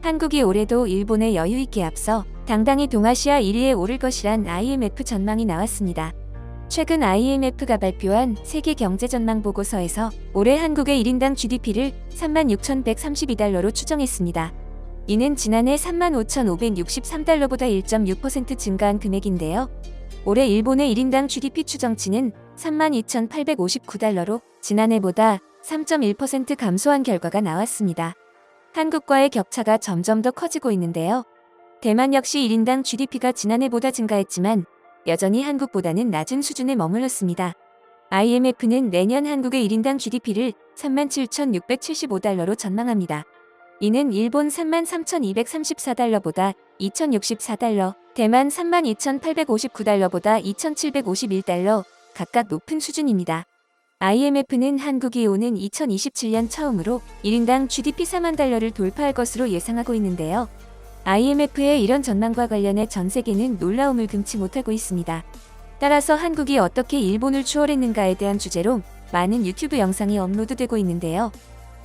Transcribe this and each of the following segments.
한국이 올해도 일본에 여유있게 앞서 당당히 동아시아 1위에 오를 것이란 IMF 전망이 나왔습니다. 최근 IMF가 발표한 세계 경제 전망 보고서에서 올해 한국의 1인당 GDP를 36,132달러로 추정했습니다. 이는 지난해 35,563달러보다 1.6% 증가한 금액인데요. 올해 일본의 1인당 GDP 추정치는 32,859달러로 지난해보다 3.1% 감소한 결과가 나왔습니다. 한국과의 격차가 점점 더 커지고 있는데요. 대만 역시 1인당 GDP가 지난해보다 증가했지만 여전히 한국보다는 낮은 수준에 머물렀습니다. IMF는 내년 한국의 1인당 GDP를 37,675달러로 전망합니다. 이는 일본 33,234달러보다 2,064달러, 대만 32,859달러보다 2,751달러 각각 높은 수준입니다. IMF는 한국이 오는 2027년 처음으로 1인당 GDP 4만 달러를 돌파할 것으로 예상하고 있는데요. IMF의 이런 전망과 관련해 전 세계는 놀라움을 금치 못하고 있습니다. 따라서 한국이 어떻게 일본을 추월했는가에 대한 주제로 많은 유튜브 영상이 업로드되고 있는데요.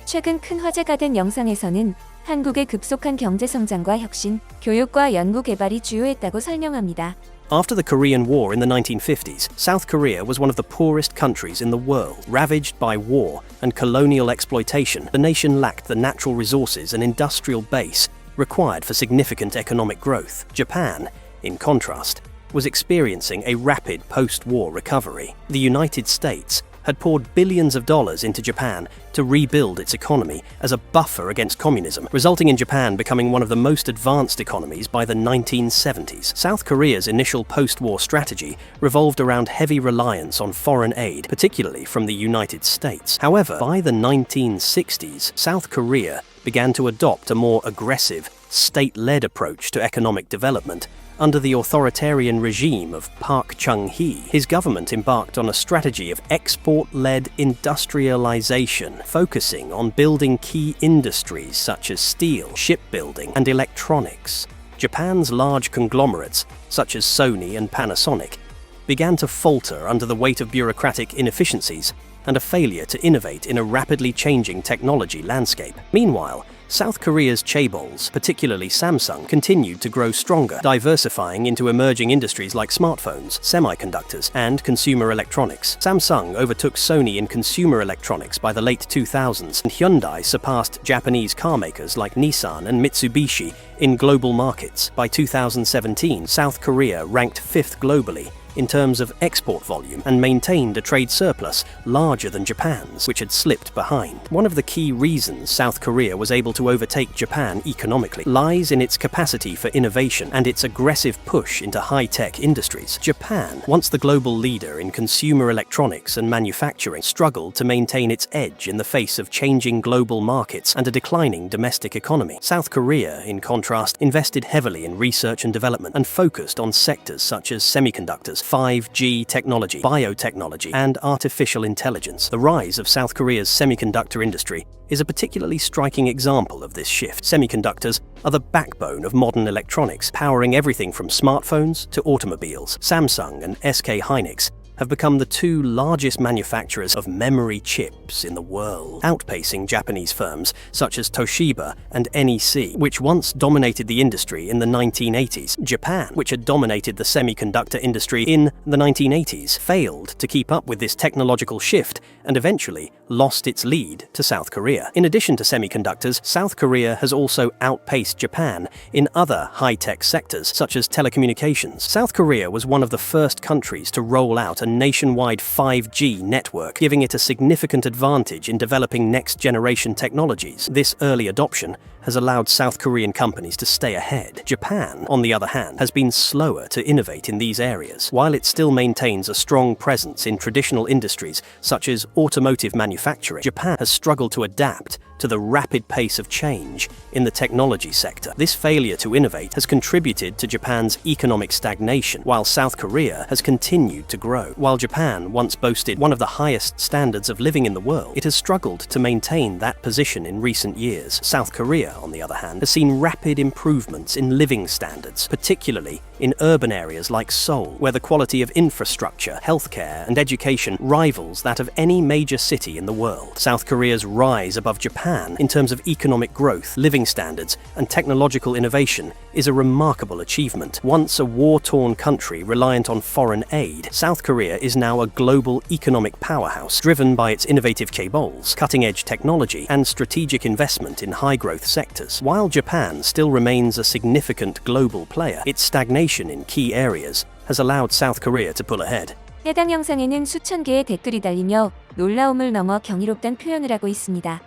최근 큰 화제가 된 영상에서는 한국의 급속한 경제 성장과 혁신, 교육과 연구 개발이 주요했다고 설명합니다. After the Korean War in the 1950s, South Korea was one of the poorest countries in the world. Ravaged by war and colonial exploitation, the nation lacked the natural resources and industrial base required for significant economic growth. Japan, in contrast, was experiencing a rapid post-war recovery. The United States had poured billions of dollars into Japan to rebuild its economy as a buffer against communism, resulting in Japan becoming one of the most advanced economies by the 1970s. South Korea's initial post-war strategy revolved around heavy reliance on foreign aid, particularly from the United States. However, by the 1960s, South Korea began to adopt a more aggressive, state-led approach to economic development under the authoritarian regime of Park Chung-hee. His government embarked on a strategy of export-led industrialization, focusing on building key industries such as steel, shipbuilding, and electronics. Japan's large conglomerates, such as Sony and Panasonic, began to falter under the weight of bureaucratic inefficiencies and a failure to innovate in a rapidly changing technology landscape. Meanwhile, South Korea's chaebols, particularly Samsung, continued to grow stronger, diversifying into emerging industries like smartphones, semiconductors, and consumer electronics. Samsung overtook Sony in consumer electronics by the late 2000s, and Hyundai surpassed Japanese car makers like Nissan and Mitsubishi in global markets. By 2017, South Korea ranked 5th globally in terms of export volume and maintained a trade surplus larger than Japan's, which had slipped behind. One of the key reasons South Korea was able to overtake Japan economically lies in its capacity for innovation and its aggressive push into high-tech industries. Japan, once the global leader in consumer electronics and manufacturing, struggled to maintain its edge in the face of changing global markets and a declining domestic economy. South Korea, in contrast, invested heavily in research and development and focused on sectors such as semiconductors, 5G technology, biotechnology, and artificial intelligence. The rise of South Korea's semiconductor industry is a particularly striking example of this shift. Semiconductors are the backbone of modern electronics, powering everything from smartphones to automobiles. Samsung and SK Hynix have become the two largest manufacturers of memory chips in the world, outpacing Japanese firms such as Toshiba and NEC, which once dominated the industry in the 1980s. Japan, which had dominated the semiconductor industry in the 1980s, failed to keep up with this technological shift and eventually lost its lead to South Korea. In addition to semiconductors, South Korea has also outpaced Japan in other high-tech sectors, such as telecommunications. South Korea was one of the first countries to roll out a nationwide 5G network, giving it a significant advantage in developing next-generation technologies. This early adoption has allowed South Korean companies to stay ahead. Japan, on the other hand, has been slower to innovate in these areas. While it still maintains a strong presence in traditional industries such as automotive manufacturing, Japan has struggled to adapt to the rapid pace of change in the technology sector. This failure to innovate has contributed to Japan's economic stagnation, while South Korea has continued to grow. While Japan once boasted one of the highest standards of living in the world, it has struggled to maintain that position in recent years. South Korea, on the other hand, has seen rapid improvements in living standards, particularly in urban areas like Seoul, where the quality of infrastructure, healthcare, and education rivals that of any major city in the world. South Korea's rise above Japan in terms of economic growth, living standards, and technological innovation is a remarkable achievement. Once a war-torn country reliant on foreign aid, South Korea is now a global economic powerhouse, driven by its innovative cables, cutting-edge technology, and strategic investment in high-growth sectors. While Japan still remains a significant global player, its stagnation in key areas has allowed South Korea to pull ahead. 해당 영상에는 수천 개의 댓글이 달리며 놀라움을 넘어 경이롭다는 표현을 하고 있습니다.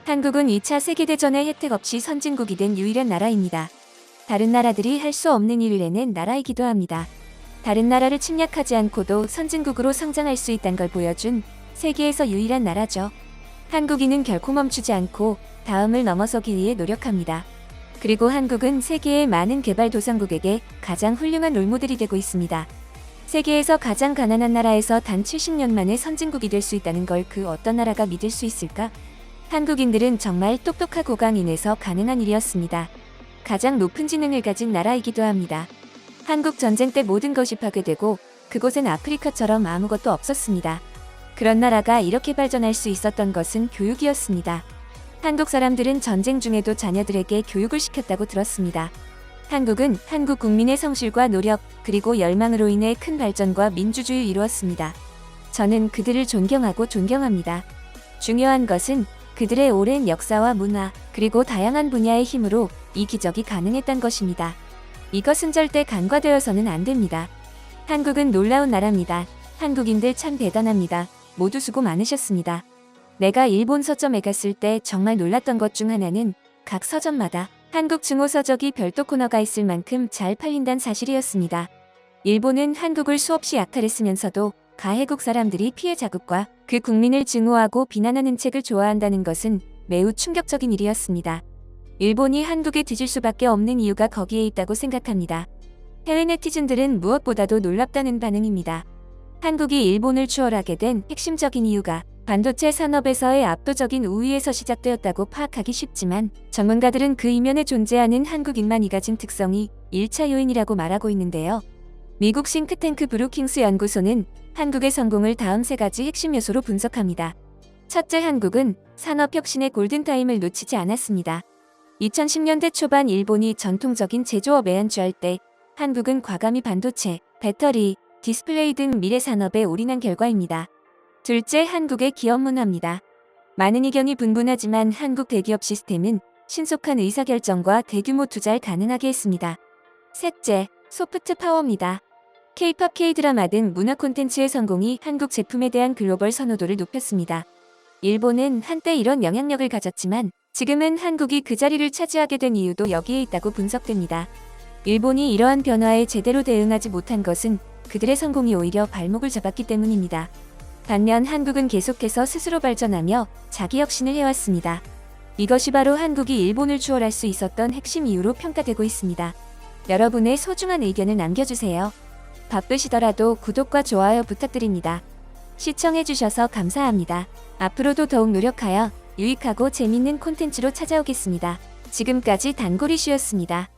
한국은 2차 세계대전의 혜택 없이 선진국이 된 유일한 나라입니다. 다른 나라들이 할 수 없는 일을 해낸 나라이기도 합니다. 다른 나라를 침략하지 않고도 선진국으로 성장할 수 있다는 걸 보여준 세계에서 유일한 나라죠. 한국인은 결코 멈추지 않고 다음을 넘어서기 위해 노력합니다. 그리고 한국은 세계의 많은 개발도상국에게 가장 훌륭한 롤모델이 되고 있습니다. 세계에서 가장 가난한 나라에서 단 70년 만에 선진국이 될 수 있다는 걸 그 어떤 나라가 믿을 수 있을까? 한국인들은 정말 똑똑하고 강인해서 가능한 일이었습니다. 가장 높은 지능을 가진 나라이기도 합니다. 한국 전쟁 때 모든 것이 파괴되고 그곳엔 아프리카처럼 아무것도 없었습니다. 그런 나라가 이렇게 발전할 수 있었던 것은 교육이었습니다. 한국 사람들은 전쟁 중에도 자녀들에게 교육을 시켰다고 들었습니다. 한국은 한국 국민의 성실과 노력, 그리고 열망으로 인해 큰 발전과 민주주의를 이루었습니다. 저는 그들을 존경합니다. 중요한 것은 그들의 오랜 역사와 문화, 그리고 다양한 분야의 힘으로 이 기적이 가능했던 것입니다. 이것은 절대 간과되어서는 안 됩니다. 한국은 놀라운 나라입니다. 한국인들 참 대단합니다. 모두 수고 많으셨습니다. 내가 일본 서점에 갔을 때 정말 놀랐던 것 중 하나는 각 서점마다 한국 증오 서적이 별도 코너가 있을 만큼 잘 팔린다는 사실이었습니다. 일본은 한국을 수없이 약탈했으면서도 가해국 사람들이 피해 자국과 그 국민을 증오하고 비난하는 책을 좋아한다는 것은 매우 충격적인 일이었습니다. 일본이 한국에 뒤질 수밖에 없는 이유가 거기에 있다고 생각합니다. 해외 네티즌들은 무엇보다도 놀랍다는 반응입니다. 한국이 일본을 추월하게 된 핵심적인 이유가 반도체 산업에서의 압도적인 우위에서 시작되었다고 파악하기 쉽지만 전문가들은 그 이면에 존재하는 한국인만이 가진 특성이 1차 요인이라고 말하고 있는데요. 미국 싱크탱크 브루킹스 연구소는 한국의 성공을 다음 3가지 핵심 요소로 분석합니다. 첫째, 한국은 산업혁신의 골든타임을 놓치지 않았습니다. 2010년대 초반 일본이 전통적인 제조업에 안주할 때 한국은 과감히 반도체, 배터리, 디스플레이 등 미래 산업에 올인한 결과입니다. 둘째, 한국의 기업 문화입니다. 많은 의견이 분분하지만 한국 대기업 시스템은 신속한 의사결정과 대규모 투자를 가능하게 했습니다. 셋째, 소프트 파워입니다. K-POP, K-드라마 등 문화 콘텐츠의 성공이 한국 제품에 대한 글로벌 선호도를 높였습니다. 일본은 한때 이런 영향력을 가졌지만 지금은 한국이 그 자리를 차지하게 된 이유도 여기에 있다고 분석됩니다. 일본이 이러한 변화에 제대로 대응하지 못한 것은 그들의 성공이 오히려 발목을 잡았기 때문입니다. 반면 한국은 계속해서 스스로 발전하며 자기 혁신을 해왔습니다. 이것이 바로 한국이 일본을 추월할 수 있었던 핵심 이유로 평가되고 있습니다. 여러분의 소중한 의견을 남겨주세요. 바쁘시더라도 구독과 좋아요 부탁드립니다. 시청해주셔서 감사합니다. 앞으로도 더욱 노력하여 유익하고 재밌는 콘텐츠로 찾아오겠습니다. 지금까지 단골이슈였습니다.